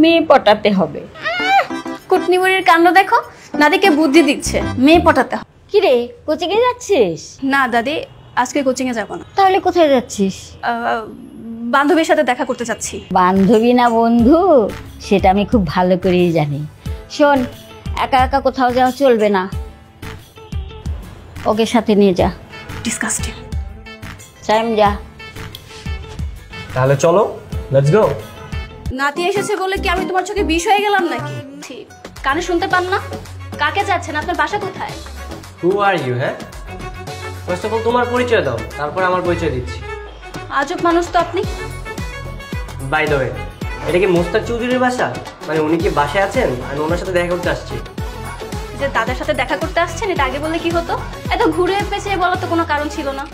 মেয়ে পটাতে হবে। কুটনিমুড়ির কাণ্ড দেখো, দাদিকে বুদ্ধি দিচ্ছে মেয়ে পটাতে হবে। কি রে, কোচিং এ যাচ্ছিস? না দাদি, আজকে কোচিং এ যাব না। তাহলে কোথায় যাচ্ছিস? বান্ধবীর সাথে দেখা করতে যাচ্ছি। বান্ধবী না বন্ধু সেটা আমি খুব ভালো করেই জানি। শোন, একা একা কোথাও যাওয়া চলবে না, ওকে সাথে নিয়ে যা। ডিসকাস্টিং। টাইম যা। তাহলে চলো, লেটস গো। নাতি এসেছে বলে কি আমি তোমার চোখে বিষ হয়ে গেলাম নাকি? ঠিক কানে শুনতে পান না? কাকে যাচ্ছেন? আপনার বাসা কোথায়? হু আর ইউ? হ্যাঁ, ফার্স্ট অফ অল তোমার পরিচয় দাও, তারপর আমার পরিচয় দিচ্ছি। আজব মানুষ তো আপনি। বাই দ্য ওয়ে, এটা কি মোস্তাক চৌধুরীর বাসা? মানে উনি কি বাসায় আছেন? আমি ওনার সাথে দেখা করতে আসছি। যে দাদার সাথে দেখা করতে আসছেন এটা আগে বললে কি হতো? এত ঘুরে পেঁচিয়ে বলার তো কোনো কারণ ছিল না।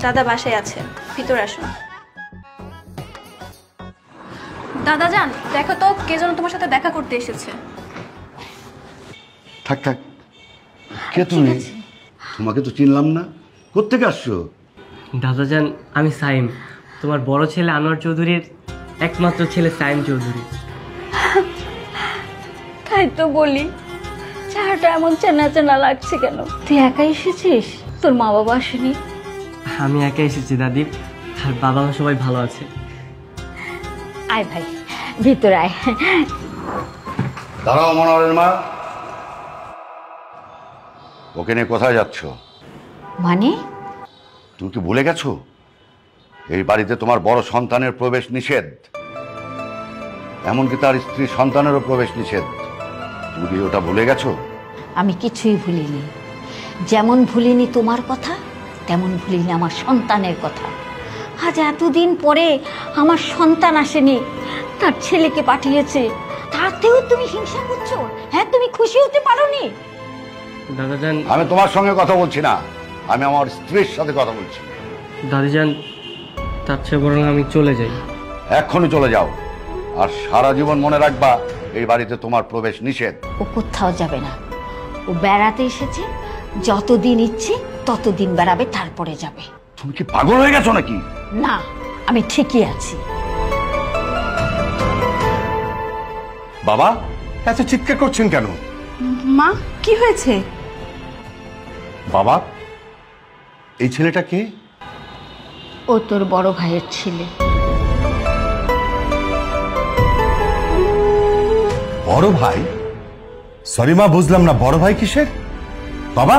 দাদা বাসায় আছে, ভিতরে আসুন। দাদা যান, দেখো তো কে যেন তোমার সাথে দেখা করতে এসেছে। থাক থাক, কে তুমি? তোমাকে তো চিনলাম না, কোত্থেকে আসছো? দাদাজান, আমি সাইম, তোমার বড় ছেলে আনোয়ার চৌধুরীর একমাত্র ছেলে সাইম চৌধুরী। তাই তো বলি, চেহারাটা এমন চেনা চেনা লাগছে কেন? তুই একাই এসেছিস? তোর মা বাবা আসেনি? আমি একা এসেছি দাদি, আর বাবা মা সবাই ভালো আছে। আয় ভাই, ভিতরে আয়। দাঁড়াও মনোহরের মা, ওকে নিয়ে কোথায় যাচ্ছ? মানে? তুমি কি ভুলে গেছো এই বাড়িতে তোমার বড় সন্তানের প্রবেশ নিষেধ, এমনকি তার স্ত্রী সন্তানেরও প্রবেশ নিষেধ? তুমি কি ওটা ভুলে গেছো? আমি কিছুই ভুলিনি। যেমন ভুলিনি তোমার কথা, তেমন ভুলিনি আমার সন্তানের কথা। আজ এতদিন পরে আমার সন্তান আসেনি, তার ছেলেকে পাঠিয়েছে, তাতেও তুমি হিংসা করছো? হ্যাঁ, তুমি খুশি হতে পারোনি? দাদাজান, আমি তোমার সঙ্গে কথা বলছি না, আমি আমার স্ত্রীর সাথে কথা বলছি। দাদিজান, তার চেয়ে বরং আমি চলে যাই। এক্ষুনি চলে যাও, আর সারা জীবন মনে রাখবা এই বাড়িতে তোমার প্রবেশ নিষেধ। ও কোথাও যাবে না, ও বেড়াতে এসেছে, যতদিন ইচ্ছে ততদিন বেড়াবে, তারপরে যাবে। তুমি কি পাগল হয়ে গেছো নাকি? না, আমি ঠিকই আছি। বাবা, এত চিৎকার করছেন কেন? মা, কি হয়েছে? বাবা, এই ছেলেটা কে? ও তোর বড় ভাইয়ের ছেলে। বড় ভাই? সরি মা, বুঝলাম না, বড় ভাই কিসের? বাবা,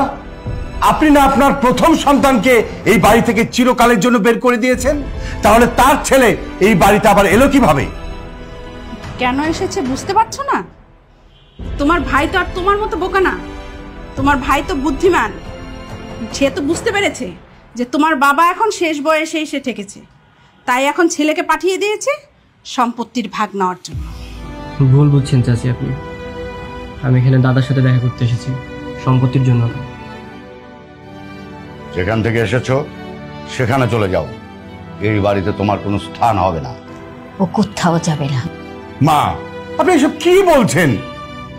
আপনি না আপনার প্রথম সন্তানকে এই বাড়ি থেকে চিরকালের জন্য বের করে দিয়েছেন, তাহলে তার ছেলে এই বাড়িতে আবার এলো কিভাবে? কেন এসেছে বুঝতে পারছো না? তোমার ভাই তো আর তোমার মতো বোকা না, তোমার ভাই তো বুদ্ধিমান। সে তো বুঝতে পেরেছে যে তোমার বাবা এখন শেষ বয়সে এসে ঠেকেছে, তাই এখন ছেলেকে পাঠিয়ে দিয়েছে সম্পত্তির ভাগ নেওয়ার জন্য। ভুল বুঝছেন চাচি আপনি, আমি এখানে দাদার সাথে দেখা করতে এসেছি, সম্পত্তির জন্য না। যেখান থেকে এসেছো সেখানে চলে যাও, এই বাড়িতে তোমার কোনো স্থান হবে না। ও কোথাও যাবে না। মা, আপনি এসব কি বলছেন?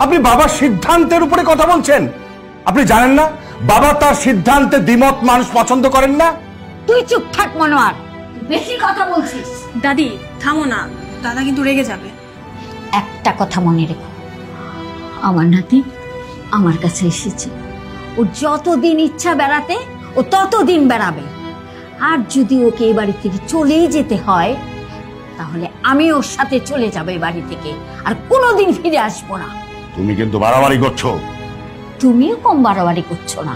আপনি বাবার সিদ্ধান্তের উপরে কথা বলছেন। আপনি জানেন না বাবা তার সিদ্ধান্তে দ্বিমত মানুষ পছন্দ করেন না? তুই চুপ থাক মনোয়ার, বেশি কথা বলছিস। দাদি থামো না, দাদা কিন্তু রেগে যাবে। একটা কথা মনে রেখো, আমার নাতি আমার কাছে এসেছে, ও যতদিন ইচ্ছা বেড়াতে ও ততদিন বেড়াবে। আর যদি ওকে এই বাড়ি থেকে চলেই যেতে হয়, তাহলে আমি ওর সাথে চলে যাবো এই বাড়ি থেকে, আর কোনোদিন ফিরে আসবো না। তুমি কিন্তু বাড়াবাড়ি করছো। তুমিও কম বাড়াবাড়ি করছো না।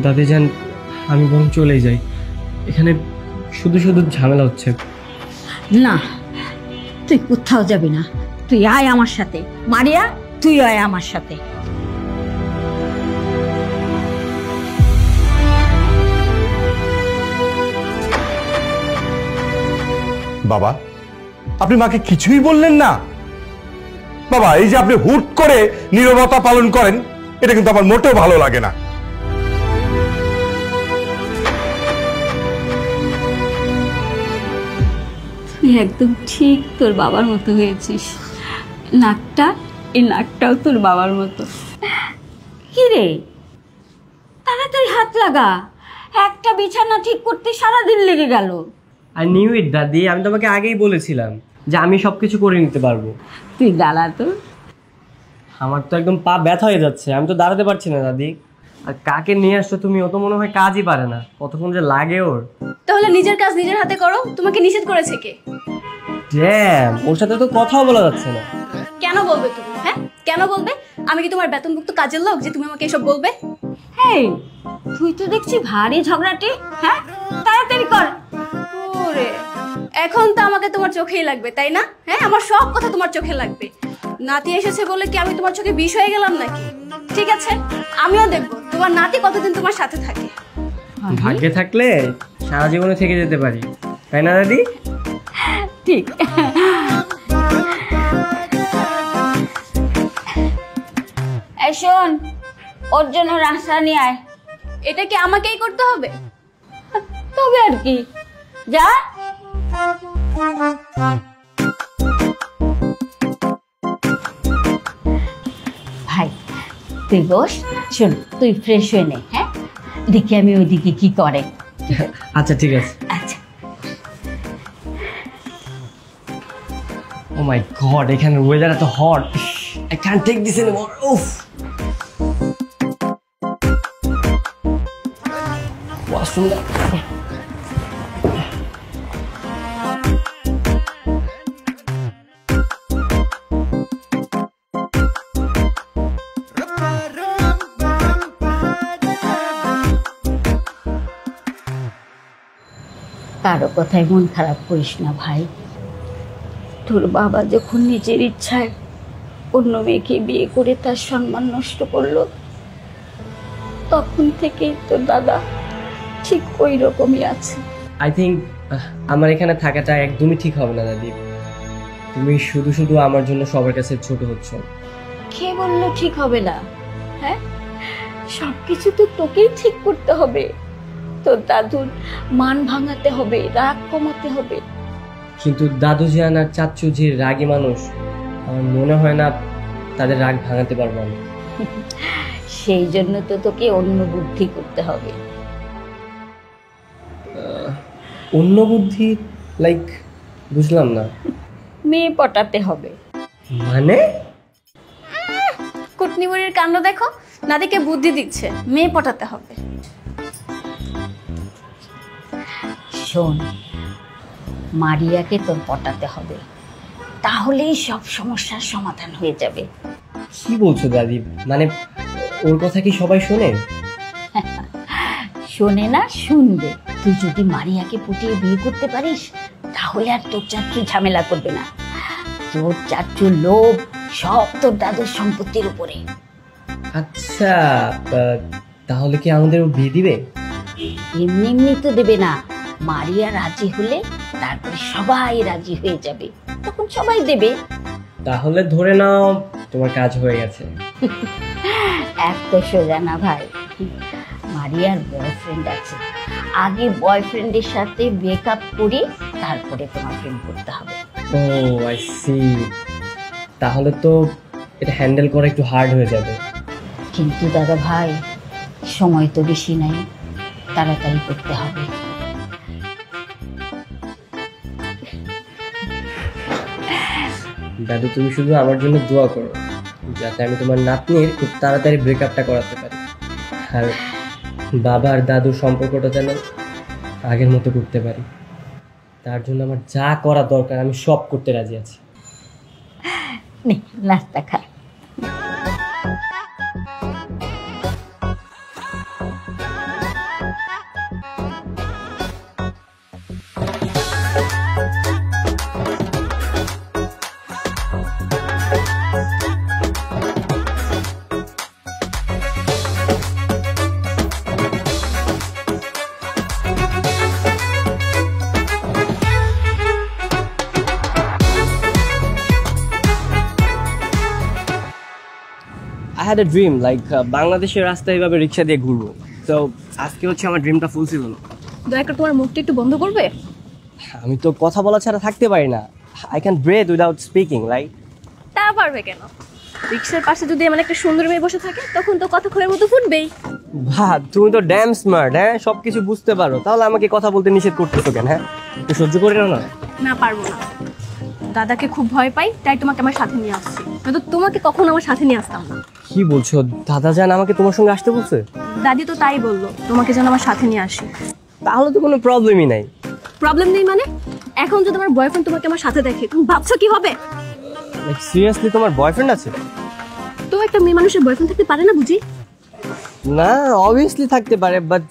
দাদিজান, আমি বরং চলেই যাই, এখানে শুধু শুধু ঝামেলা হচ্ছে। না, তুই কোথাও যাবি না, তুই আয় আমার সাথে। মারিয়া, তুই আয় আমার সাথে। বাবা, আপনি মাকে কিছুই বললেন না? বাবা, এই যে আপনি হুট করে নীরবতা পালন করেন, এটা কিন্তু আমার মোটেও ভালো লাগে না। তুই একদম ঠিক তোর বাবার মতো হয়েছিস। নাকটা, এই নাকটাও তোর বাবার মতো। কি রে, তাড়াতাড়ি হাত লাগা, একটা বিছানা ঠিক করতে সারাদিন লেগে গেল। আই নিউ ইট দাদি, আমি তোমাকে আগেই বলেছিলাম। যে আমি সবকিছু করে নিতে পারবো। তুই দাঁড়া তো। আমার তো একদম পা ব্যথা হয়ে যাচ্ছে, আমি তো দাঁড়াতে পারছি না দাদি। আর কাকে নিয়ে আসছো তুমি? ও তো মনে হয় কাজই পারে না, কতক্ষণ যে লাগে ওর। তাহলে নিজের কাজ নিজের হাতে করো, তোমাকে নিষেধ করেছে কে? ড্যাম, ওর সাথে তো কথাও বলা যাচ্ছে না। কেন বলবে তুমি? হ্যাঁ কেন বলবে? আমি কি তোমার বেতনভুক্ত কাজের লোক যে তুমি আমাকে এসব বলবে? হেই, তুই তো দেখছি ভারী ঝগড়াটে। হ্যাঁ, তাড়াতাড়ি কর। ওরে, এখন তো আমাকে তোমার চোখেই লাগবে তাই না? হ্যাঁ, আমার সব কথা তোমার চোখে লাগবে। নাতি এসেছে বলে কি আমি তোমার চোখে বিষ হয়ে গেলাম নাকি? ঠিক আছে, আমিও দেখবো তোমার নাতি কতদিন তোমার সাথে থাকে। ভাগ্যে থাকলে সারা জীবনে থেকে যেতে পারি, তাই না দাদি? ঠিক। এই শোন, ওর জন্য রাস্তা নিয়ে আয়। এটা কি আমাকেই করতে হবে? তবে আর কি, যা। ভাই তুই বস, শোন তুই ফ্রেশ হয়ে নে। হ্যাঁ, দেখি আমি ওইদিকে কি করে। আচ্ছা ঠিক আছে। আচ্ছা। ও মাই গড, এখানে ওয়েদার এত hot, I can't take this anymore. উফ, ওয়াশরুমটা। কারো কথায় মন খারাপ করিস না ভাই। তোর বাবা যখন নিজের ইচ্ছায় অন্য মেয়েকে বিয়ে করে তার সম্মান নষ্ট করলো, তখন থেকেই তোর দাদা ঠিক ওই রকমই আছে। আই থিঙ্ক আমার এখানে থাকাটা একদমই ঠিক হবে না দাদি। তুমি শুধু শুধু আমার জন্য সবার কাছে ছোট হচ্ছ। কে বললো ঠিক হবে না? হ্যাঁ, সবকিছু তো তোকেই ঠিক করতে হবে। তোর দাদুর মান ভাঙাতে হবে, রাগ কমাতে হবে। কিন্তু দাদু জিয়ান আর চাচু জির রাগী মানুষ, আমার মনে হয় না তাদের রাগ ভাঙাতে পারবো আমি। সেই জন্য তো তোকে অন্য বুদ্ধি করতে হবে। অন্য বুদ্ধি? লাইক বুঝলাম না। মেয়ে পটাতে হবে। মানে? কুটনিবুড়ির কাণ্ড দেখো, নাতিকে বুদ্ধি দিচ্ছে, মেয়ে পটাতে হবে। শোন, মারিয়াকে তোর পটাতে হবে, তাহলেই সব সমস্যার সমাধান হয়ে যাবে। কি বলছো দাদি? মানে ওর কথা কি সবাই শোনে? শোনে না, শুনবে। তুই যদি মারিয়াকে পটিয়ে বিয়ে করতে পারিস, তাহলে আর তোর চাচু ঝামেলা করবে না। তোর চাচুর লোভ সব তোর দাদুর সম্পত্তির উপরে। আচ্ছা, তাহলে কি আমাদের ও বিয়ে দিবে? এমনি এমনি তো দেবে না। মারিয়া রাজি হলে তারপরে সবাই রাজি হয়ে যাবে, তখন সবাই দেবে। তাহলে ধরে নাও তোমার কাজ হয়ে গেছে। এত সোজা না ভাই। মারিয়ার বয়ফ্রেন্ড আছে, আগে বয়ফ্রেন্ডের সাথে ব্রেকআপ করে তারপরে তোমার প্রেম করতে হবে। ও আই সি। তাহলে তো এটা হ্যান্ডেল করা একটু হার্ড হয়ে যাবে। কিন্তু দাদা ভাই, সময় তো বেশি নাই, তাড়াতাড়ি করতে হবে। দাদু, তুমি শুধু আমার জন্য দোয়া করো, যাতে আমি তোমার নাতনির খুব তাড়াতাড়ি ব্রেকআপটা করাতে পারি, আর বাবা আর দাদুর সম্পর্কটা যেন আগের মতো করতে পারি। তার জন্য আমার যা করা দরকার আমি সব করতে রাজি আছি। নে, নাস্তা খা। I had a dream, like বাংলাদেশের রাস্তায় এভাবে রিক্সা দিয়ে ঘুরবো। তো আজকে হচ্ছে আমার ড্রিমটা ফুলফিল হলো। দয়া করে তোমার মুখটা একটু বন্ধ করবে? আমি তো কথা বলা ছাড়া থাকতে পারি না। I can breathe without speaking, like. তা পারবে কেন? রিক্সার পাশে যদি এমন একটা সুন্দর মেয়ে বসে থাকে, তখন তো কথা খোলের মতো ফুটবেই। বাহ, তুমি তো ড্যাম স্মার্ট। হ্যাঁ, সবকিছু বুঝতে পারো, তাহলে আমাকে কথা বলতে নিষেধ করতেছো কেন? হ্যাঁ, একটু সহ্য করে নাও না। না, পারবো না। দাদাকে খুব ভয় পাই, তাই তোমাকে আমার সাথে নিয়ে আসছি। নয়তো তোমাকে কখনো আমার সাথে নিয়ে আসতাম না। কি বলছো? দাদা জান আমাকে তোমার সঙ্গে আসতে বলছে? দাদি তো তাই বললো, তোমাকে যেন আমার সাথে নিয়ে আসি। তাহলে তো কোনো প্রবলেমই নাই। প্রবলেম নেই মানে? এখন যদি আমার বয়ফ্রেন্ড তোমাকে আমার সাথে দেখে, তুমি ভাবছো কি হবে? লাইক সিরিয়াসলি তোমার বয়ফ্রেন্ড আছে? তো একটা মেয়ে মানুষের বয়ফ্রেন্ড থাকতে পারে না বুঝি? না, অবভিয়াসলি থাকতে পারে, বাট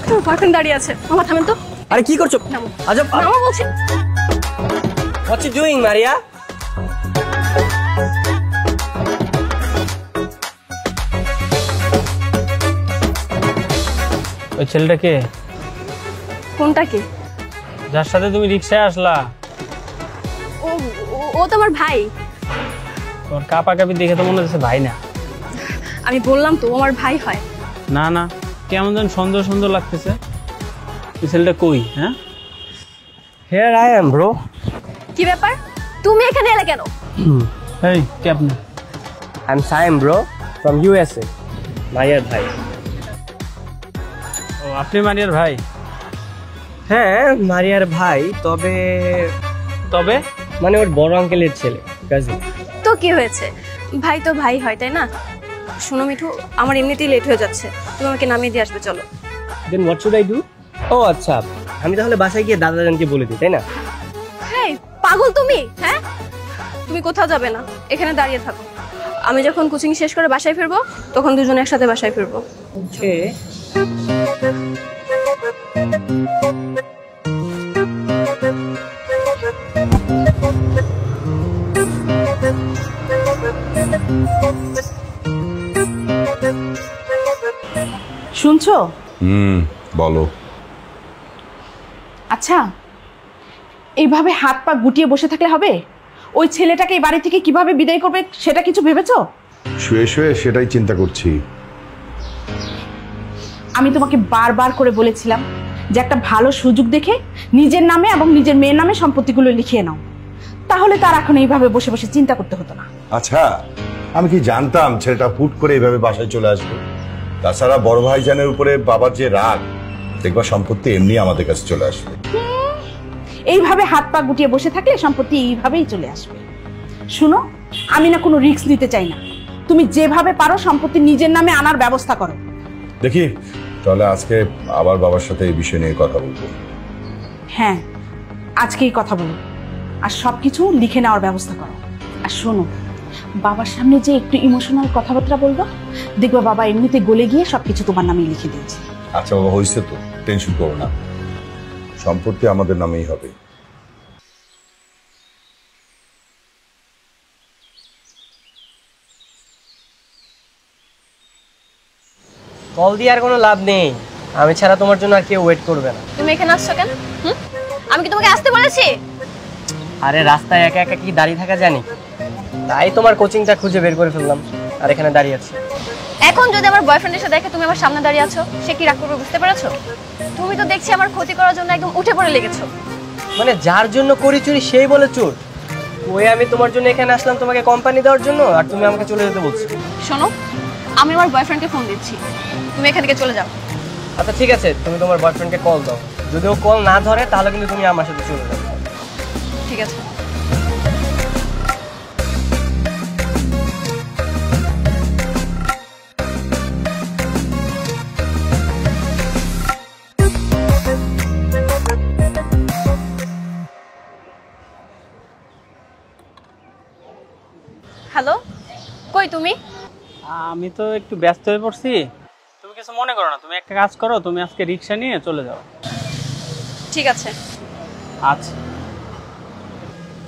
তোমার বয়ফ্রেন্ড দাঁড়িয়ে আছে, মামা থামেন তো। আরে কি করছো? নামো। আজব। মামা বলছি। What you doing, Maria? ওই ছেলেটা কে? কোনটা কে? যার সাথে তুমি রিক্সায় আসলা? ও ও তো আমার ভাই। তোমার কাপাকাপি দেখে তো মনে হচ্ছে ভাই না। আমি বললাম তো ও আমার ভাই হয়। না না, কেমন যেন সুন্দর সুন্দর লাগতেছে। এই ছেলেটা কই? হ্যাঁ, Here I am, bro. কি ব্যাপার, তুমি এখানে এলে কেন? এই কে আপনি? I'm Saim, bro, from USA. মারিয়ার ভাই। ও, আপনি মারিয়ার ভাই? হ্যাঁ, মারিয়ার ভাই, তবে তবে মানে ওর বড় আঙ্কেলের ছেলে, কাজিন। তো কি হয়েছে, ভাই তো ভাই হয়, তাই না? শোনো মিঠু, আমার এমনিতেই লেট হয়ে যাচ্ছে, তুমি আমাকে নামিয়ে দিয়ে আসবে, চলো। Then what should I do? ও আচ্ছা, আমি তাহলে বাসায় গিয়ে দাদাজানকে বলে দিই, তাই না? হ্যাঁ, পাগল তুমি? হ্যাঁ, তুমি কোথাও যাবে না, এখানে দাঁড়িয়ে থাকো। আমি যখন কোচিং শেষ করে বাসায় ফিরবো, তখন দুজনে একসাথে বাসায় ফিরবো। ওকে। শুনছো? বলো। আচ্ছা, এইভাবে হাত পা গুটিয়ে বসে থাকলে হবে? ওই ছেলেটাকে এই বাড়ি থেকে কিভাবে বিদায় করবে সেটা কিছু ভেবেছো? শুয়ে শুয়ে সেটাই চিন্তা করছি। আমি তোমাকে বারবার করে বলেছিলাম যে একটা ভালো সুযোগ দেখে নিজের নামে এবং নিজের মেয়ের নামে সম্পত্তিগুলো লিখিয়ে নাও, তাহলে তার এখন এইভাবে বসে বসে চিন্তা করতে হতো না। আচ্ছা, আমি কি জানতাম ছেলেটা হুট করে এইভাবে বাসায় চলে আসবে? তাছাড়া বড় ভাইজানের উপরে বাবার যে রাগ, দেখবা সম্পত্তি এমনি আমাদের কাছে চলে আসবে। এইভাবে হাত পা গুটিয়ে বসে থাকলে সম্পত্তি এইভাবেই চলে আসবে। শুনো, আমি না কোনো রিস্ক নিতে চাই না, তুমি যেভাবে পারো সম্পত্তি নিজের নামে আনার ব্যবস্থা করো। দেখি তাহলে আজকে আবার বাবার সাথে এই বিষয় নিয়ে কথা বলবো। হ্যাঁ, আজকেই কথা বলো, আর সবকিছু লিখে নেওয়ার ব্যবস্থা করো। আর শোনো, বাবার সামনে যে একটু ইমোশনাল কথাবার্তা বলবো, দেখবে বাবা এমনিতে গলে গিয়ে সবকিছু তোমার নামে লিখে দিয়েছে। আচ্ছা বাবা, হয়েছে তো, টেনশন করো না, সম্পত্তি আমাদের নামেই হবে। কল দিয়ে আর কোনো লাভ নেই, আমি ছাড়া তোমার জন্য আর কেউ ওয়েট করবে না। তুমি এখানে আসছো কেন? আমি কি তোমাকে আসতে বলেছি? আরে রাস্তায় একা একা কি দাঁড়িয়ে থাকা জানি, তাই তোমার কোচিংটা খুঁজে বের করে ফেললাম, আর এখানে দাঁড়িয়ে আছি। এখন যদি আমার বয়ফ্রেন্ড এসে দেখে তুমি আমার সামনে দাঁড়িয়ে আছো, সে কি রাগ করবে বুঝতে পেরেছো? তুমি তো দেখছি আমার ক্ষতি করার জন্য একদম উঠে পড়ে লেগেছো। মানে যার জন্য করি চুরি সেই বলে চোর। ওই আমি তোমার জন্য এখানে আসলাম তোমাকে কোম্পানি দেওয়ার জন্য, আর তুমি আমাকে চলে যেতে বলছো। শোনো, আমি আমার বয়ফ্রেন্ডকে ফোন দিচ্ছি, তুমি এখান থেকে চলে যাও। আচ্ছা ঠিক আছে, তুমি তোমার বয়ফ্রেন্ডকে কল দাও, যদি ও কল না ধরে তাহলে কিন্তু তুমি আমার সাথে চলে যাবে। ঠিক আছে। হ্যালো, কই তুমি? আমি তো একটু ব্যস্ত হয়ে পড়ছি, তুমি কিছু মনে করো না। তুমি একটা কাজ করো, তুমি আজকে রিক্সা নিয়ে চলে যাও। ঠিক আছে। আচ্ছা।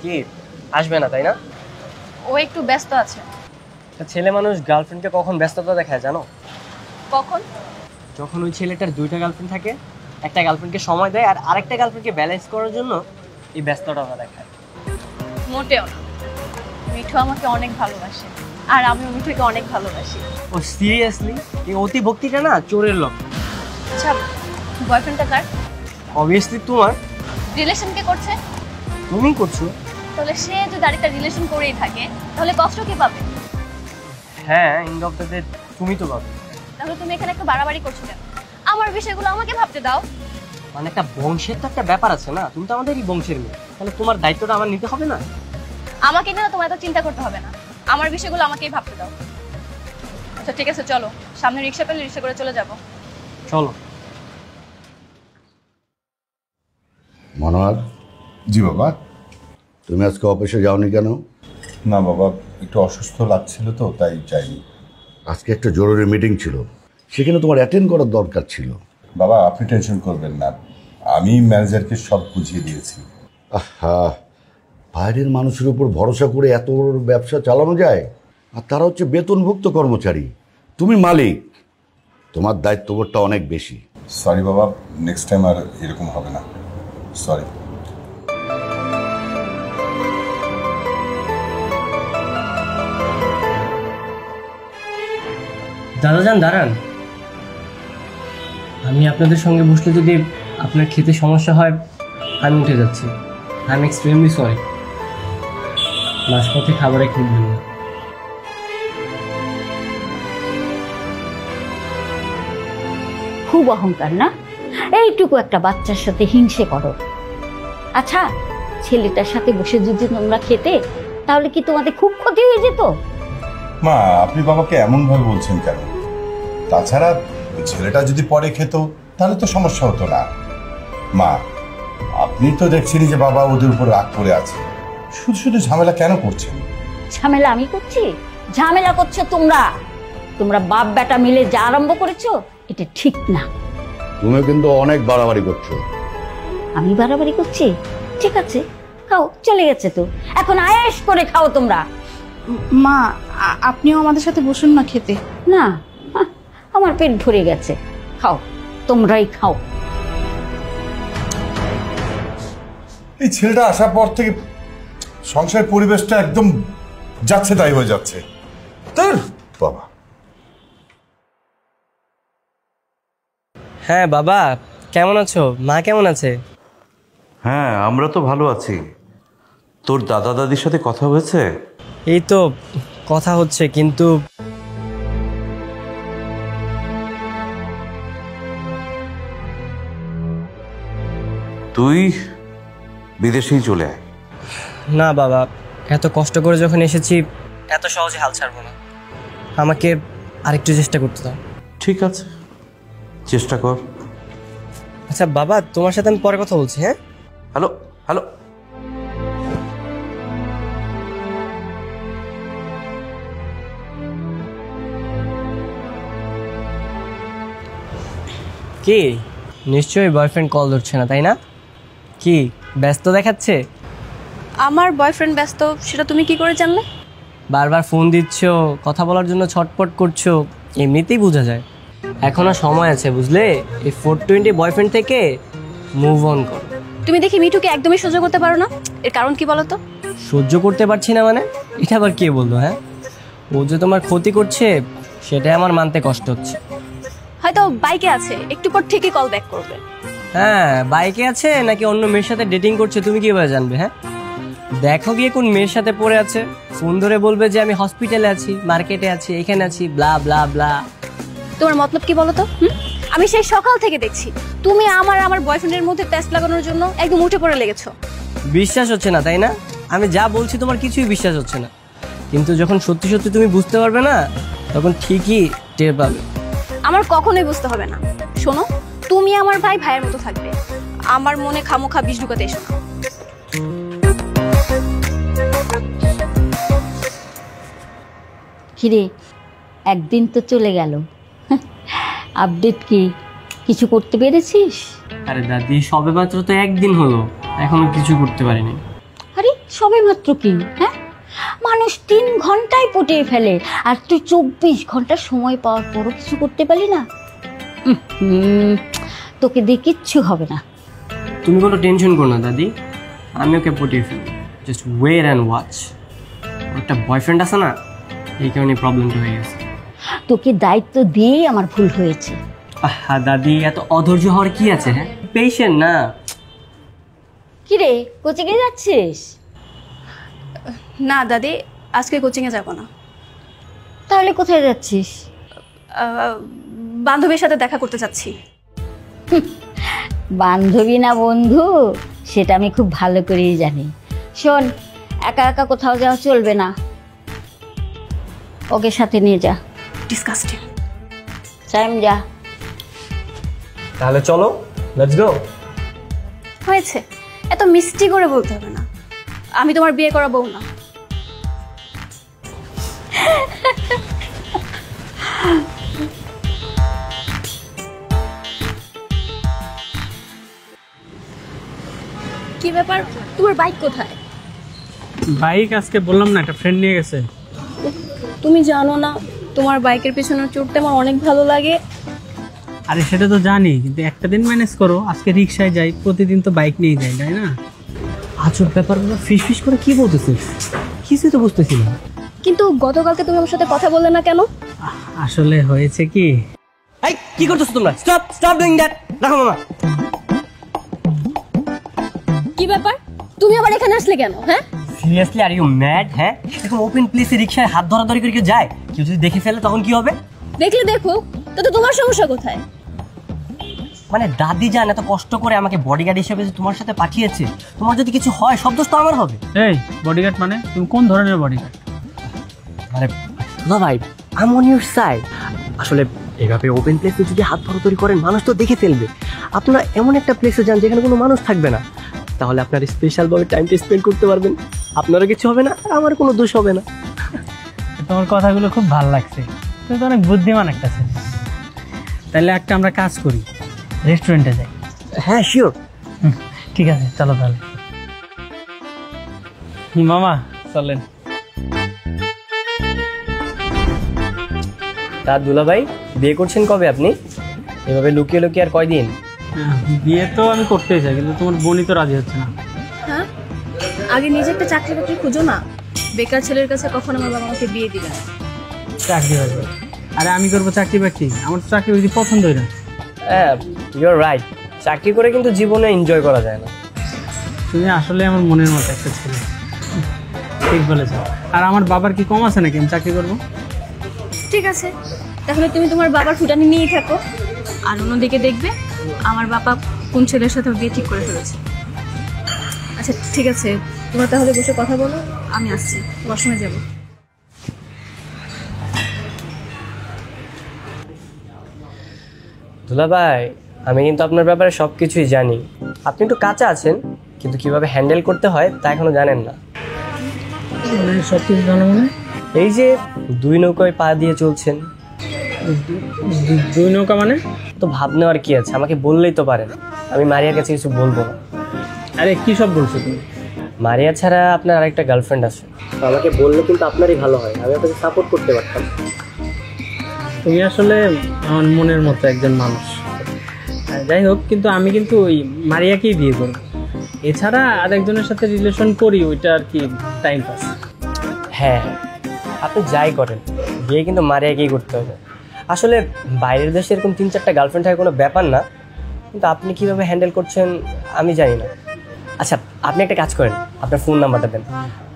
কি আসবে না তাই না? ও একটু ব্যস্ত আছে। ছেলে মানুষ গার্লফ্রেন্ডকে কখন ব্যস্ততা দেখায় জানো? কখন? যখন ওই ছেলেটার দুইটা গার্লফ্রেন্ড থাকে, একটা গার্লফ্রেন্ডকে সময় দেয় আর আরেকটা গার্লফ্রেন্ডকে ব্যালেন্স করার জন্য এই ব্যস্ততা দেখায়। মোটেও না, মিঠু আমাকে অনেক ভালোবাসে আর আমিও মিঠুকে অনেক ভালোবাসি। ও সিরিয়াসলি? এই অতি ভক্তিটা না চোরের লক্ষণ। আচ্ছা, বয়ফ্রেন্ডটা কার? অবভিয়াসলি তোমার। রিলেশন কে করছে? তুমি করছো। তাহলে সে যদি আরেকটা রিলেশন করেই থাকে, তাহলে কষ্ট কি পাবে? হ্যাঁ, এন্ড অফ দ্য ডে তুমি তো পাবে। তাহলে তুমি এখানে একটু বাড়াবাড়ি করছো কেন? আমার বিষয়গুলো আমাকে ভাবতে দাও। মানে একটা বংশের তো একটা ব্যাপার আছে না, তুমি তো আমাদেরই বংশের মেয়ে, তাহলে তোমার দায়িত্বটা আমার নিতে হবে না? আমাকে নিয়ে তোমার এত চিন্তা করতে হবে না, আমার বিষয়গুলো আমাকেই ভাবতে দাও। আচ্ছা ঠিক আছে, চলো সামনে রিক্সা পেলে রিক্সা করে চলে যাবো। চলো। মনোয়ার, জি বাবা। তুমি আজকে অফিসে যাওনি কেন? না বাবা, একটু অসুস্থ লাগছিল তো তাই যাইনি। আজকে একটা জরুরি মিটিং ছিল, সেখানে তোমার অ্যাটেন্ড করার দরকার ছিল। বাবা আপনি টেনশন করবেন না, আমি ম্যানেজারকে সব বুঝিয়ে দিয়েছি। আহা, বাইরের মানুষের উপর ভরসা করে এত বড় ব্যবসা চালানো যায়? আর তারা হচ্ছে বেতনভুক্ত কর্মচারী, তুমি মালিক, তোমার দায়িত্ববোধটা অনেক বেশি। সরি বাবা, নেক্সট টাইম আর এরকম হবে না, সরি। দাদাজান দাঁড়ান, আমি আপনাদের সঙ্গে বসলে যদি আপনার খেতে সমস্যা হয় আমি উঠে যাচ্ছি। I am extremely sorry. মাঝপথে খাবারে খুঁজবেন না। খুব অহংকার না, এইটুকু একটা বাচ্চার সাথে হিংসে করো। আচ্ছা, ছেলেটার সাথে বসে যদি তোমরা খেতে তাহলে কি তোমাদের খুব ক্ষতি হয়ে যেত? মা আপনি বাবাকে এমন ভাবে বলছেন কেন? তাছাড়া ছেলেটা যদি পরে খেত তাহলে তো সমস্যা হতো না। মা আপনি তো দেখছেনই যে বাবা ওদের উপর রাগ করে আছে, শুধু শুধু ঝামেলা কেন করছেন? ঝামেলা আমি করছি? ঝামেলা করছো তোমরা। তোমরা বাপ বেটা মিলে যা আরম্ভ করেছো এটা ঠিক না। তুমি কিন্তু অনেক বাড়াবাড়ি করছো। আমি বাড়াবাড়ি করছি? ঠিক আছে, খাও, চলে গেছে তো, এখন আয়েশ করে খাও তোমরা। মা আপনিও আমাদের সাথে বসুন না খেতে। না, আমার পেট ভরে গেছে, খাও, তোমরাই খাও। এই ছেলেটা আসার পর থেকে সংসারের পরিবেশটা একদম যাচ্ছে তাই হয়ে যাচ্ছে। তোর বাবা। হ্যাঁ বাবা, কেমন আছো? মা কেমন আছে? হ্যাঁ আমরা তো ভালো আছি। তোর দাদা দাদির সাথে কথা হয়েছে? এই তো কথা হচ্ছে, কিন্তু তুই বিদেশেই চলে আয়। না বাবা, এত কষ্ট করে যখন এসেছি এত সহজে হাল ছাড়বো না। আমাকে আরেকটু চেষ্টা করতে দাও। ঠিক আছে, চেষ্টা কর। আচ্ছা বাবা, তোমার সাথে আমি পরে কথা বলছি। হ্যাঁ, হ্যালো হ্যালো। কি নিশ্চয়ই বয়ফ্রেন্ড কল ধরছে না, তাই না? কি ব্যস্ত দেখাচ্ছে? আমার বয়ফ্রেন্ড ব্যস্ত সেটা তুমি কি করে জানলে? বারবার ফোন দিচ্ছ, কথা বলার জন্য ছটপট করছো, এমনিতেই বোঝা যায়। এখনো সময় আছে বুঝলে, এই 420 বয়ফ্রেন্ড থেকে মুভ অন করো। তুমি দেখি মিঠুকে একদমই সহ্য করতে পারো না, এর কারণ কি বলো তো? সহ্য করতে পারছি না মানে? এটা আবার কে বললো? হ্যাঁ, ও যে তোমার ক্ষতি করছে সেটাই আমার মানতে কষ্ট হচ্ছে। হয়তো বাইকে আছে, একটু পর ঠিকই কল ব্যাক করবে। হ্যাঁ, বাইকে আছে নাকি অন্য মেয়ের সাথে ডেটিং করছে তুমি কিভাবে জানবে? হ্যাঁ, দেখো গিয়ে কোন মেয়ের সাথে পড়ে আছে, ফোন ধরে বলবে যে আমি হসপিটালে আছি, মার্কেটে আছি, এখানে আছি, ব্লা ব্লা ব্লা। তোমার মতলব কি বলো তো? আমি সেই সকাল থেকে দেখছি তুমি আমার বয়ফ্রেন্ডের মধ্যে টেস্ট লাগানোর জন্য একদম উঠে পড়ে লেগেছো। বিশ্বাস হচ্ছে না তাই না? আমি যা বলছি তোমার কিছুই বিশ্বাস হচ্ছে না, কিন্তু যখন সত্যি সত্যি তুমি বুঝতে পারবে না তখন ঠিকই টের পাবে। আমার কখনোই বুঝতে হবে না। শোনো, তুমি আমার ভাই, ভাইয়ের মতো থাকবে, আমার মনে খামোখা বিষ ঢুকাতে এসো না। কিরে, একদিন তো চলে গেল, আপডেট কি? কিছু করতে পেরেছিস? আরে দাদি, সবে মাত্র তো একদিন হলো, এখনো কিছু করতে পারিনি। আরে সবে মাত্র কি? হ্যাঁ, মানুষ 3 ঘন্টায় পটিয়ে ফেলে, আর তুই 24 ঘন্টা সময় পাওয়ার পরও কিছু করতে পারলি না? তোকে দিয়ে কিচ্ছু হবে না। তুমি কোনো টেনশন করো না দাদি, আমি ওকে পটিয়ে ফেলবো। Just wait and watch. ওর একটা বয়ফ্রেন্ড আছে না, এই কারণে প্রবলেমটা হয়ে গেছে। তোকে দায়িত্ব দিয়েই আমার ভুল হয়েছে। আহা দাদি, এত অধৈর্য হওয়ার কি আছে? হ্যাঁ, পেশেন্ট না। কিরে, কোচিংয়ে যাচ্ছিস? না দাদি, আজকে কোচিংয়ে যাব না। তাহলে কোথায় যাচ্ছিস? বান্ধবীর সাথে দেখা করতে চাচ্ছি। বান্ধবী না বন্ধু সেটা আমি খুব ভালো করেই জানি। শোন, একা একা কোথাও যাওয়া চলবে না, ওকে সাথে নিয়ে যা। ডিসকাস্টিং। টাইম যা। তাহলে চলো, লেটস গো। হয়েছে, এত মিষ্টি করে বলতে হবে না, আমি তোমার বিয়ে করা বউ না। কি ব্যাপার, তোমার বাইক কোথায়? বাইক আজকে বললাম না, একটা ফ্রেন্ড নিয়ে গেছে। তুমি জানো না তোমার বাইকের পেছনে চড়তে আমার অনেক ভালো লাগে। আরে সেটা তো জানি, কিন্তু একটা দিন ম্যানেজ করো। আজকে রিক্সায় যাই, প্রতিদিন তো বাইক নিয়ে যাই, তাই না? আজব ব্যাপারগুলো ফিস ফিস করে কি বলতেছিস? কিছুই তো বুঝতেছি না। কিন্তু গতকালকে তুমি আমার সাথে কথা বললে না কেন? আসলে হয়েছে কি, এই কি করতেছো তোমরা? Stop stop doing that. রাখো মামা। কি ব্যাপার, তুমি আবার এখানে আসলে কেন? হ্যাঁ সিরিয়াসলি আর ইউ ম্যাড? হ্যাঁ, এখন ওপেন প্লেসে রিকশায় হাত ধরাধরি করে কেউ যায়, কেউ যদি দেখে ফেলে তখন কি হবে? দেখলে দেখো, তাতে তোমার সমস্যা কোথায়? মানে দাদি জান এত কষ্ট করে আমাকে বডিগার্ড হিসেবে যে তোমার সাথে পাঠিয়েছে, তোমার যদি কিছু হয় সব দোষ তো আমার হবে। এই বডিগার্ড মানে তুমি কোন ধরনের বডিগার্ড? মানে না ভাই, I am on your side. আসলে এভাবে ওপেন প্লেসে যদি হাত ধরাধরি করেন মানুষ তো দেখে ফেলবে। আপনারা এমন একটা প্লেসে যান যেখানে কোনো মানুষ থাকবে না, তাহলে আপনার স্পেশালভাবে টাইমটা স্পেন্ড করতে পারবেন। আপনারও কিছু হবে না, আর আমার কোনো দোষ হবে না। তোমার কথাগুলো খুব ভালো লাগছে, তুমি তো অনেক বুদ্ধিমান একটা ছেলে। তাহলে একটা আমরা কাজ করি, রেস্টুরেন্টে যাই। হ্যাঁ শিওর। ঠিক আছে, চলো তাহলে। মামা চলেন। তা দুলা ভাই, বিয়ে করছেন কবে আপনি? এভাবে লুকিয়ে লুকিয়ে আর কয়দিন? বিয়ে তো আমি করতেই চাই, কিন্তু তোমার বোনই তো রাজি হচ্ছে না। হ্যাঁ, আগে নিজে একটা চাকরি বাকরি খুঁজো না। বেকার ছেলের কাছে কখনো আমার বাবা আমাকে বিয়ে দিবে না। চাকরি বাকরি? আরে আমি করবো চাকরি বাকরি? আমার তো চাকরি বাকরি পছন্দই না। হ্যাঁ ইউর রাইট, চাকরি করে কিন্তু জীবনে এনজয় করা যায় না। তুমি আসলে আমার মনের মতো একটা ছেলে, ঠিক বলেছ। আর আমার বাবার কি কম আছে নাকি আমি চাকরি করবো? ঠিক আছে, তাহলে তুমি তোমার বাবার ফুটানি নিয়েই থাকো, আর অন্যদিকে দেখবে আমার বাবা কোন ছেলের সাথে বিয়ে ঠিক করে ফেলেছে। আচ্ছা ঠিক আছে, তোমরা তাহলে বসে কথা বলো, আমি আসছি, ওয়াশরুমে যাবো। দুলা ভাই, আমি কিন্তু আপনার ব্যাপারে সব কিছুই জানি। আপনি একটু কাঁচা আছেন, কিন্তু কিভাবে হ্যান্ডেল করতে হয় তা এখনো জানেন না। সব কিছু জানো মানে? এই যে দুই নৌকায় পা দিয়ে চলছেন। দুই নৌকা মানে? তো ভাব নেওয়ার কি আছে, আমাকে বললেই তো পারেন, আমি মারিয়ার কাছে কিছু বলবো না। আরে কি সব বলছো তুমি? মারিয়া ছাড়া আপনার আরেকটা গার্লফ্রেন্ড আছে, তো আমাকে বললে কিন্তু আপনারই ভালো হয়, আমি আপনাকে সাপোর্ট করতে পারতাম। তুমি আসলে আমার মনের মতো একজন মানুষ। যাই হোক, কিন্তু আমি কিন্তু ওই মারিয়াকেই বিয়ে করবো। এছাড়া আরেকজনের সাথে রিলেশন করি, ওইটা আর কি টাইম পাস। হ্যাঁ, আপনি যাই করেন, বিয়ে কিন্তু মারিয়াকেই করতে হবে। আসলে বাইরের দেশে এরকম 3-4টা গার্লফ্রেন্ড থাকার কোনো ব্যাপার না, কিন্তু আপনি কীভাবে হ্যান্ডেল করছেন আমি জানি না। আচ্ছা আপনি একটা কাজ করেন, আপনার ফোন নাম্বারটা দেন,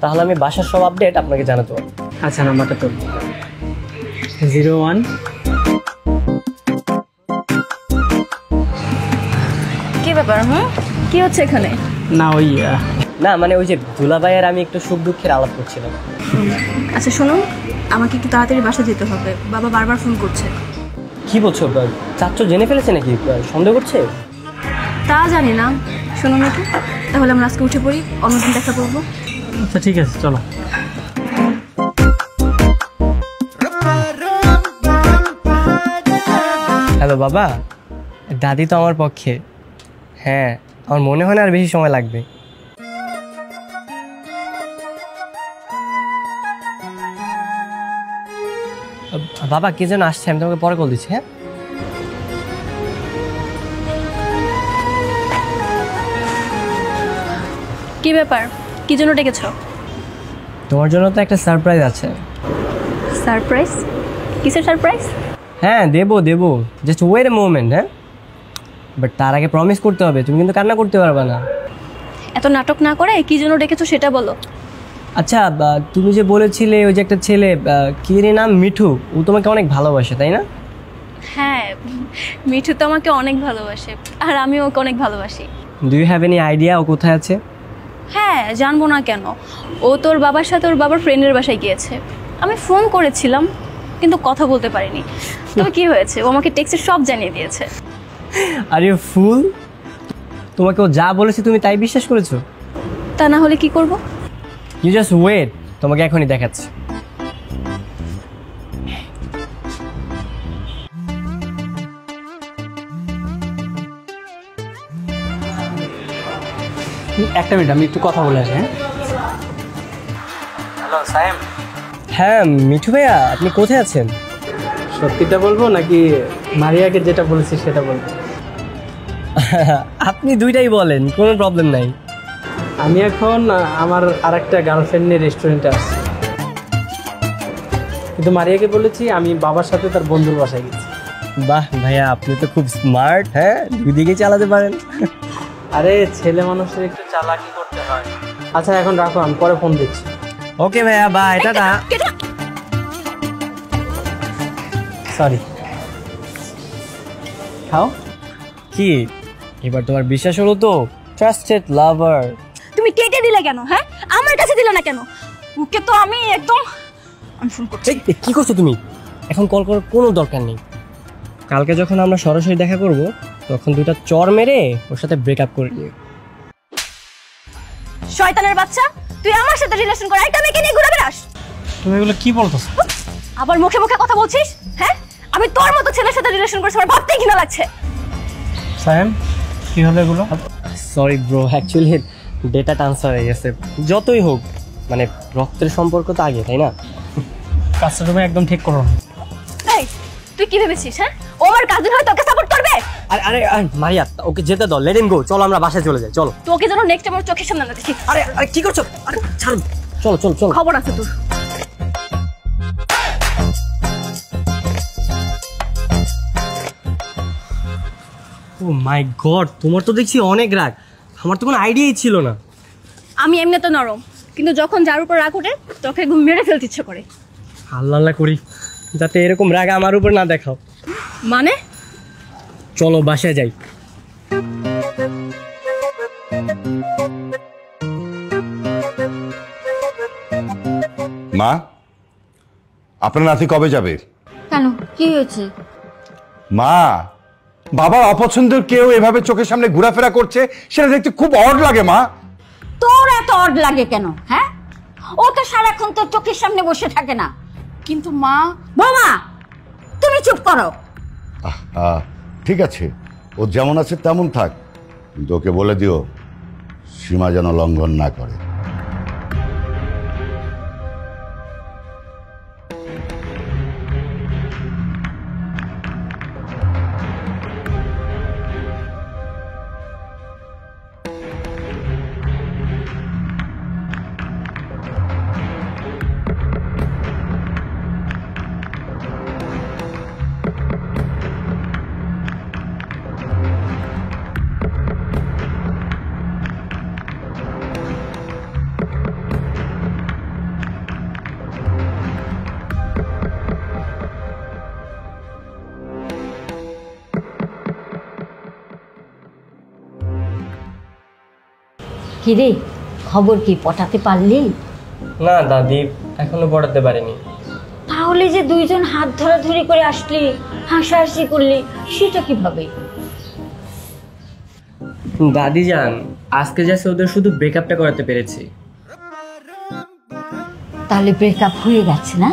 তাহলে আমি বাসার সব আপডেট আপনাকে জানাতে পারবো। আচ্ছা, নাম্বারটা তো 01। কি ব্যাপার? কি হচ্ছে এখানে? না ওই না মানে ওই যে দুলা ভাই আর আমি একটু সুখ দুঃখের আলাপ করছিলাম। আচ্ছা শোনো, আমাকে একটু তাড়াতাড়ি বাসা যেতে হবে, বাবা বারবার ফোন করছে। কি বলছো, চাচ্চ জেনে ফেলেছে নাকি, সন্দেহ করছে? তা জানি না। শোনো নাকি, তাহলে আমরা আজকে উঠে পড়ি, অন্যদিন দেখা করবো। আচ্ছা ঠিক আছে, চলো। হ্যালো বাবা, দাদি তো আমার পক্ষে। হ্যাঁ, আমার মনে হয় না আর বেশি সময় লাগবে। বাবা কে যেন আসছে, আমি তোমাকে পরে কল দিচ্ছি। হ্যাঁ কি ব্যাপার, কি জন্য ডেকেছ? তোমার জন্য তো একটা সারপ্রাইজ আছে। সারপ্রাইজ? কিসের সারপ্রাইজ? হ্যাঁ দেবো দেবো, জাস্ট ওয়েট এ মোমেন্ট। হ্যাঁ, বাট তার আগে প্রমিস করতে হবে, তুমি কিন্তু কান্না করতে পারবে না। এত নাটক না করে কি জন্য ডেকেছো সেটা বলো। আচ্ছা তুমি যে বলেছিলে ওই যে একটা ছেলে, কি নাম, মিঠু, ও তোমাকে অনেক ভালোবাসে তাই না? হ্যাঁ মিঠু তো আমাকে অনেক ভালোবাসে আর আমিও ওকে অনেক ভালোবাসি। Do you have any idea ও কোথায় আছে? হ্যাঁ, জানবো না কেন। ও তোর বাবার সাথে ওর বাবার ফ্রেন্ডের বাসায় গিয়েছে। আমি ফোন করেছিলাম কিন্তু কথা বলতে পারিনি। তবে কি হয়েছে, ও আমাকে টেক্সটে সব জানিয়ে দিয়েছে। আর ইউ ফুল, তোমাকে ও যা বলেছে তুমি তাই বিশ্বাস করেছো? তা না হলে কি করব? ইউ জাস্ট ওয়েট, তোমাকে এখনই দেখাচ্ছি। একটা মিনিট, আমি একটু কথা বলে আসি। হ্যাঁ, হ্যালো সায়েম। হ্যাঁ মিঠু ভাইয়া, আপনি কোথায় আছেন? সত্যিটা বলবো নাকি মারিয়াকে যেটা বলেছি সেটা বলবো? আপনি দুইটাই বলেন, কোনো প্রবলেম নাই। আমি এখন আমার আরেকটা গার্লফ্রেন্ড নিয়ে রেস্টুরেন্টে আসছি, কিন্তু মারিয়াকে বলেছি আমি বাবার সাথে তার বন্ধুর বাসায় গেছি। বাহ ভাইয়া, আপনি তো খুব স্মার্ট। হ্যাঁ, দুই দিকে চালাতে পারেন। আরে ছেলে মানুষের একটু চালাকি করতে হয়। আচ্ছা এখন রাখো, আমি পরে ফোন দিচ্ছি। ওকে ভাইয়া, বাই, টাটা। সরি। খাও। কি এবার তোমার বিশ্বাস হলো তো? ট্রাস্টেড লাভার। তুমি কেটে দিলে কেন? হ্যাঁ, আমার কাছে দিলে না কেন? ওকে তো আমি একদম ফোন করছি। কি করছো তুমি? এখন কল করার কোনো দরকার নেই। কালকে যখন আমরা সরাসরি দেখা করব তখন দুইটা চর মেরে ওর সাথে ব্রেকআপ করে নিও। শয়তানের বাচ্চা, তুই আমার সাথে রিলেশন করে একটা মেয়েকে নিয়ে ঘুরে বেড়াস। তুমি এগুলো কি বলতেছো? আবার মুখে মুখে কথা বলছিস? হ্যাঁ, আমি তোর মতো ছেলের সাথে রিলেশন করছি, আমার ভাবতেই ঘৃণা লাগছে। সায়েম, কি হলো এগুলো? Sorry bro, actually data transfer হয়ে গেছে। যতই হোক মানে রক্তের সম্পর্ক তো আগে, তাই না? কাজটা তুমি একদম ঠিক করো না। এই, তুই কি ভেবেছিস? হ্যাঁ, ও আমার কাজিন হয়ে তোকে সাপোর্ট করবে? আরে মারিয়া, ওকে যেতে দাও, লেট হিম গো। চলো আমরা বাসায় চলে যাই, চলো। তোকে যেন নেক্সট টাইম আমার চোখের সামনে না দেখি। আরে কি করছো? আরে ছাড়ো, চলো চলো চলো। খবর আছে তোর। ও মাই গড, তোমার তো দেখছি অনেক রাগ। আমার তো কোনো আইডিয়াই ছিল না। আমি এমনি তো নরম, কিন্তু যখন যার উপর রাগ ওঠে তোকে একদম মেরে ফেলতে ইচ্ছে করে। আল্লাহ আল্লাহ করি যাতে এরকম রাগ আমার উপর না দেখাও। মানে? চলো বাসায় যাই। মা, আপনার নাতি কবে যাবে? কেন, কি হয়েছে? মা, বাবার অপছন্দের কেউ এভাবে চোখের সামনে ঘোরাফেরা করছে, সেটা দেখতে খুব অড লাগে মা। তোর এত অড লাগে কেন? হ্যাঁ, ও তো সারাক্ষণ তোর চোখের সামনে বসে থাকে না। কিন্তু মা, বৌমা তুমি চুপ করো। ঠিক আছে, ও যেমন আছে তেমন থাক, কিন্তু ওকে বলে দিও সীমা যেন লঙ্ঘন না করে। কিরে, খবর কি, পটাতে পারলি? না দাদি, এখনো পড়াতে পারিনি। তাহলে যে দুইজন হাত ধরাধরি করে আসলি, হাসাহাসি করলি, সেটা কিভাবে? দাদি যান, আজকে যাচ্ছে ওদের শুধু ব্রেকআপটা করাতে পেরেছি। তাহলে ব্রেকআপ হয়ে গেছে না?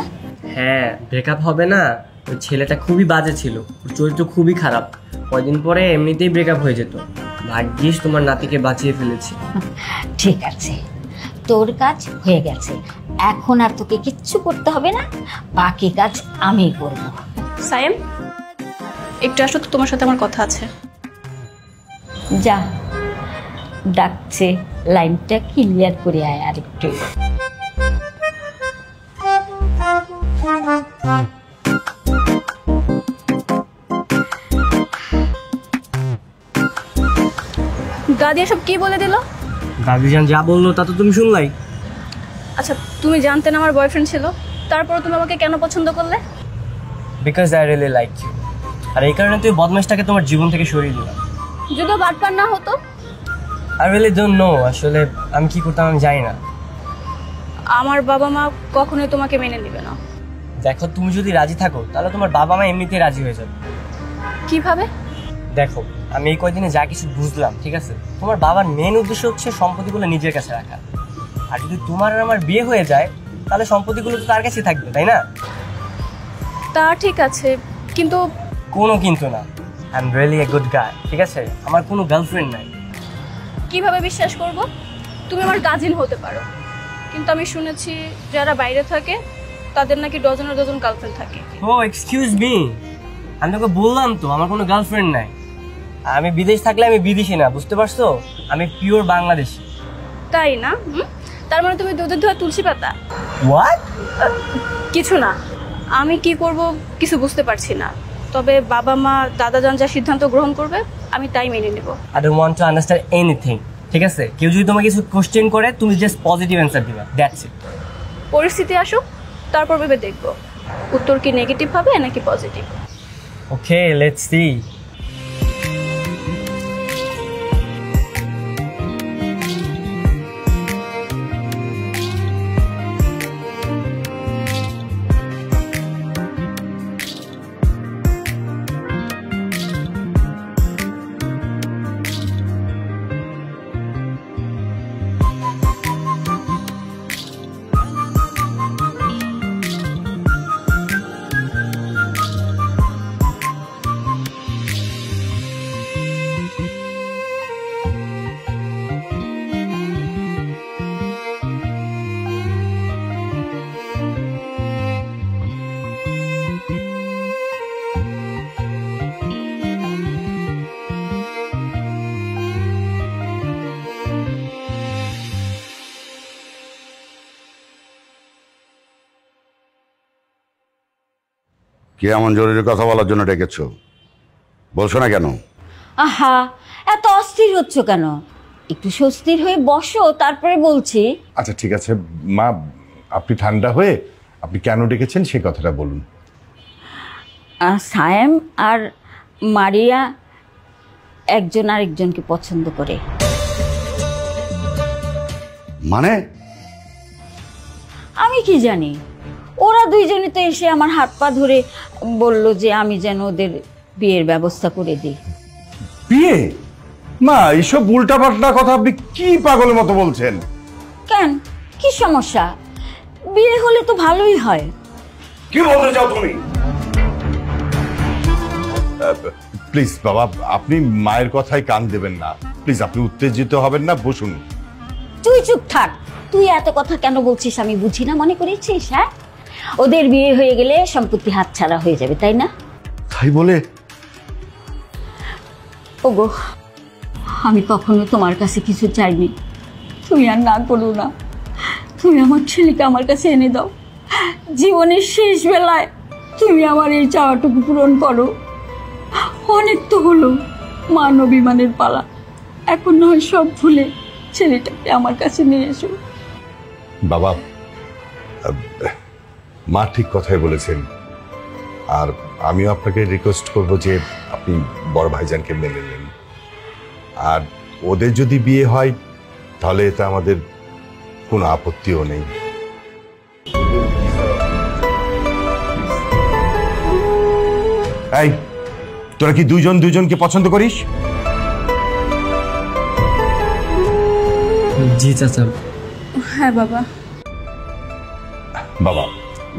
হ্যাঁ, ব্রেকআপ হবে না। ওই ছেলেটা খুবই বাজে ছিল, ওর চরিত্র খুবই খারাপ। কয়দিন পরে এমনিতেই ব্রেকআপ হয়ে যেত। ভাগ্যিস তোমার নাতিকে বাঁচিয়ে ফেলেছি। ঠিক আছে, তোর কাজ হয়ে গেছে, এখন আর তোকে কিচ্ছু করতে হবে না, বাকি কাজ আমি করব। সায়েম, একটু আসো তো, তোমার সাথে আমার কথা আছে। যা, ডাকছে, লাইনটা ক্লিয়ার করে আয় আরেকটু। দাদি এসব কি বলে দিল? দাদি যান যা বললো তা তো তুমি শুনলাই। আচ্ছা, তুমি জানতে না আমার বয়ফ্রেন্ড ছিল, তারপর তুমি আমাকে কেন পছন্দ করলে? Because I really like you. আর এই কারণে তুই বদমাইশটাকে তোমার জীবন থেকে সরিয়ে দিলাম। যদিও বাটপার না হতো। আই রিয়েলি ডোন্ট নো, আসলে আমি কি করতাম আমি জানি না। আমার বাবা মা কখনোই তোমাকে মেনে নেবে না। দেখো তুমি যদি রাজি থাকো তাহলে তোমার বাবা মা এমনিতেই রাজি হয়ে যাবে। কিভাবে? দেখো আমি এই কয়দিনে যা কিছু বুঝলাম, ঠিক আছে, তোমার বাবার মেন উদ্দেশ্য হচ্ছে সম্পত্তিগুলো নিজের কাছে রাখা। আর যদি তোমার আর আমার বিয়ে হয়ে যায় তাহলে সম্পত্তিগুলো তো তার কাছে থাকবে, তাই না? তা ঠিক আছে, কিন্তু কোনো কিন্তু না। I am really a good guy, ঠিক আছে? আমার কোনো গার্লফ্রেন্ড নাই। কিভাবে বিশ্বাস করব? তুমি আমার কাজিন হতে পারো, কিন্তু আমি শুনেছি যারা বাইরে থাকে তাদের নাকি ডজনের ডজন গার্লফ্রেন্ড থাকে। ও এক্সকিউজ মি, আমি তোকে বললাম তো আমার কোনো গার্লফ্রেন্ড নাই। আমি বিদেশ থাকলে আমি বিদেশি না, বুঝতে পারছো? আমি পিওর বাংলাদেশি। তাই না? তার মানে তুমি দুধের ধোয়া তুলসী পাতা? হোয়াট? কিছু না, আমি কি করব কিছু বুঝতে পারছি না। তবে বাবা মা দাদা যান যা সিদ্ধান্ত গ্রহণ করবে আমি তাই মেনে নেব। I don't want to understand anything, ঠিক আছে? কেউ যদি তোমাকে কিছু কোশ্চেন করে তুমি জাস্ট পজিটিভ অ্যান্সার দিবা, দ্যাটস ইট। পরিস্থিতি আসুক তারপর ভেবে দেখব উত্তর কি নেগেটিভ হবে নাকি পজিটিভ। Okay, let's see. কে এমন জরুরি কথা বলার জন্য ডেকেছো? বলছো না কেন? আহা, এত অস্থির হচ্ছ কেন? একটু স্বস্তির হয়ে বসো, তারপরে বলছি। আচ্ছা ঠিক আছে মা, আপনি ঠান্ডা হয়ে আপনি কেন ডেকেছেন সেই কথাটা বলুন। সায়েম আর মারিয়া একজন আরেকজনকে পছন্দ করে। মানে? আমি কি জানি, ওরা দুইজনই তো এসে আমার হাত পা ধরে বলল যে আমি যেন ওদের বিয়ের ব্যবস্থা করে দিই। বিয়ে? মা, এইসব উল্টাপাল্টা কথা আপনি কি পাগলের মতো বলছেন? কেন, কি সমস্যা? বিয়ে হলে তো ভালোই হয়। কি বলতে চাও তুমি? প্লিজ বাবা, আপনি মায়ের কথায় কান দেবেন না প্লিজ। আপনি উত্তেজিত হবেন না, বসুন। তুই চুপ থাক। তুই এত কথা কেন বলছিস আমি বুঝি না মনে করেছিস? হ্যাঁ, ওদের বিয়ে হয়ে গেলে সম্পত্তি হাতছাড়া হয়ে যাবে, তাই না? তাই বলে? ওগো, আমি কখনো তোমার কাছে কিছু চাইনি, তুমি আর না করো না। তুমি আমার ছেলেকে আমার কাছে এনে দাও। জীবনের শেষ বেলায় তুমি আমার এই চাওয়াটুকু পূরণ করো। অনেক তো হলো মান অভিমানের পালা, এখন নয় সব ভুলে ছেলেটাকে আমার কাছে নিয়ে এসো। বাবা, মা ঠিক কথাই বলেছেন। আর আমিও আপনাকে রিকোয়েস্ট করব যে আপনি বড় ভাইজানকে মেনে নেন। আর ওদের যদি বিয়ে হয় তাহলে এটা আমাদের কোনো আপত্তিও নেই। এই, তোরা কি দুইজন দুইজনকে পছন্দ করিস? জি চাচা। হ্যাঁ বাবা। বাবা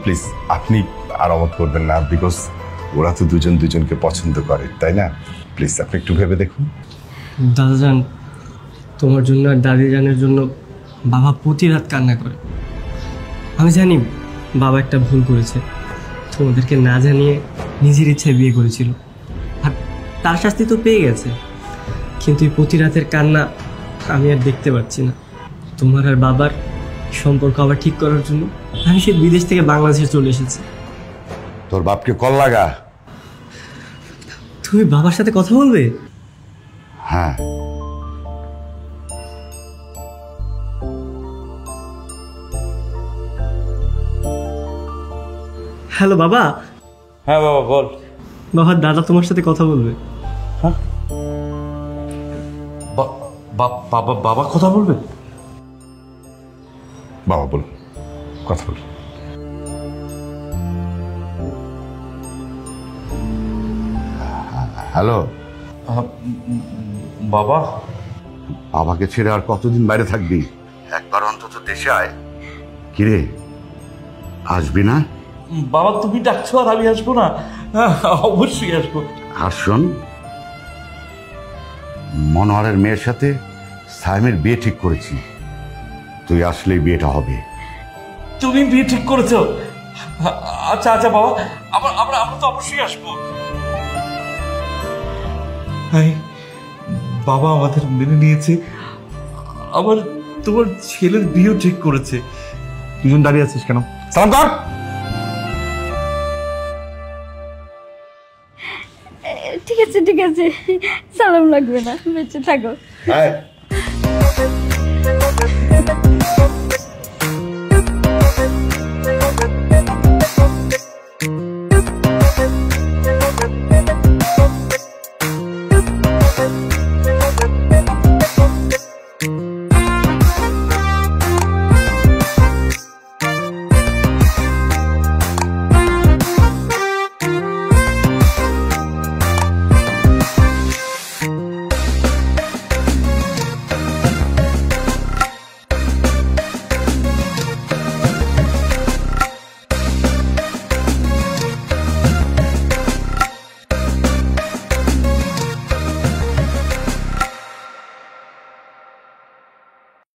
প্লিজ আপনি আর অমত করবেন না, বিকজ ওরা তো দুজন দুজনকে পছন্দ করে, তাই না? প্লিজ আপনি একটু ভেবে দেখুন। দাদাজান, তোমার জন্য আর দাদিজানের জন্য বাবা প্রতি রাত কান্না করে। আমি জানি বাবা একটা ভুল করেছে, তোমাদেরকে না জানিয়ে নিজের ইচ্ছায় বিয়ে করেছিল, আর তার শাস্তি তো পেয়ে গেছে। কিন্তু এই প্রতি রাতের কান্না আমি আর দেখতে পাচ্ছি না। তোমার আর বাবার সম্পর্ক আবার ঠিক করার জন্য আমি সে বিদেশ থেকে বাংলাদেশে চলে এসেছি। তোর বাপকে কল লাগা। তুমি বাবার সাথে কথা বলবে? হ্যাঁ। হ্যালো বাবা। হ্যাঁ বাবা বল। বাবার দাদা তোমার সাথে কথা বলবে। বাবা কথা বলবে? বাবা বল, কথা বল। হ্যালো বাবা, বাবাকে ছেড়ে আর কতদিন বাইরে থাকবি? একবার অন্তত দেশে আয়। কিরে, আসবি না? বাবা তুমি ডাকছো আর আমি আসবো না? অবশ্যই আসবো। আর শোন, মনোহরের মেয়ের সাথে সাইমের বিয়ে ঠিক করেছি, তুই আসলেই বিয়েটা হবে। তুমি বিয়ে ঠিক করেছো? আচ্ছা আচ্ছা বাবা, আমরা তো অবশ্যই আসবো। বাবা আমাদের মেনে নিয়েছে, আবার তোমার ছেলের বিয়েও ঠিক করেছে। দুজন দাঁড়িয়ে আছিস কেন? সালাম কর। ঠিক আছে, সালাম লাগবে না, বেঁচে থাকো।